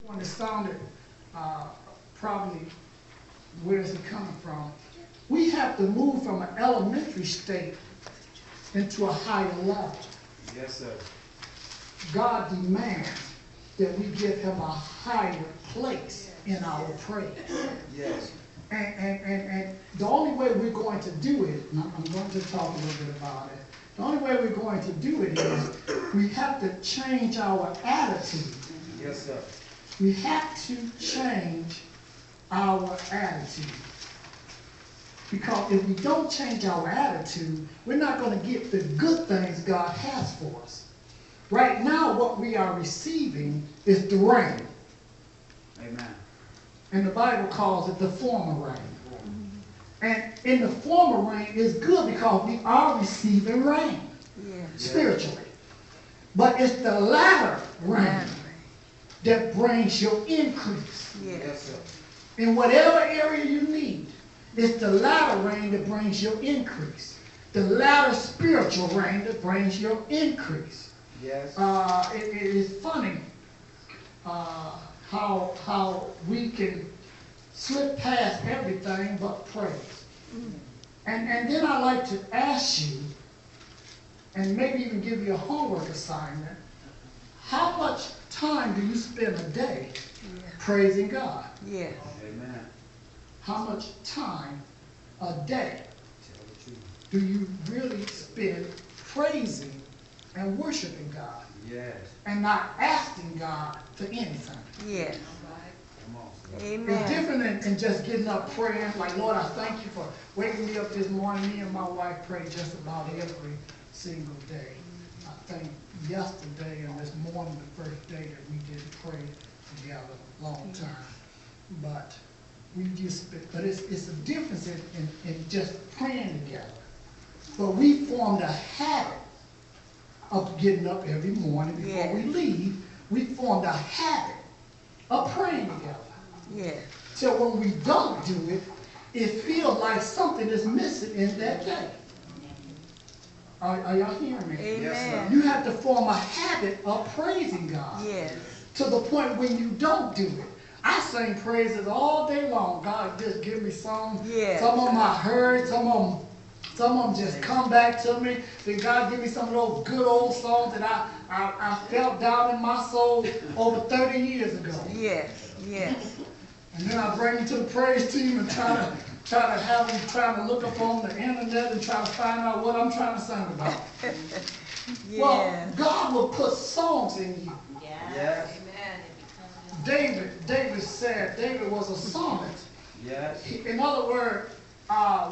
When it sounded probably where is it coming from? We have to move from an elementary state into a higher level. Yes, sir. God demands that we give him a higher place in our praise. Yes. And the only way we're going to do it, and I'm going to talk a little bit about it, the only way we're going to do it is we have to change our attitude. Yes, sir. We have to change our attitude. Because if we don't change our attitude, we're not going to get the good things God has for us. Right now, what we are receiving is the rain. Amen. And the Bible calls it the former rain. And in the former rain is good because we are receiving rain spiritually. But it's the latter rain that brings your increase. Yes, sir. In whatever area you need, it's the latter rain that brings your increase. The latter spiritual rain that brings your increase. Yes. It is funny how we can slip past everything but praise. And then I like to ask you, and maybe even give you a homework assignment, how much time do you spend a day praising God? Yeah. Amen. How much time a day Tell the truth. do you really spend praising and worshiping God Yes. and not asking God for anything? Yeah. Come on. It's Amen. different than just getting up praying, like, Lord, I thank you for waking me up this morning. Me and my wife pray just about every single day. I think yesterday and this morning, the first day that we didn't pray together a long time. But we just, but it's a difference in just praying together. But we formed a habit of getting up every morning before we leave. We formed a habit of praying together. Yeah. So when we don't do it, it feels like something is missing in that day. Are y'all hearing me? Amen. Yes, sir. You have to form a habit of praising God. Yeah. To the point when you don't do it. I sing praises all day long. God just give me some. Yeah. Some of them I heard, some of them just come back to me. Then God give me some of those good old songs that I felt down in my soul over 30 years ago. Yes. Yes. And then I bring them to the praise team and try to have them trying to look up on the internet and try to find out what I'm trying to sing about. Yeah. Well, God will put songs in you. Yes. David said David was a psalmist. Yes. In other words,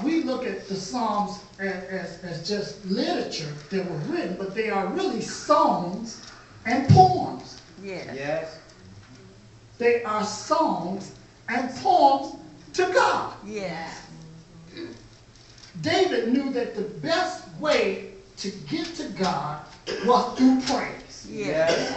we look at the Psalms as just literature that were written, but they are really songs and poems. Yeah. Yes. They are songs and poems to God. Yes. David knew that the best way to get to God was through praise. Yes.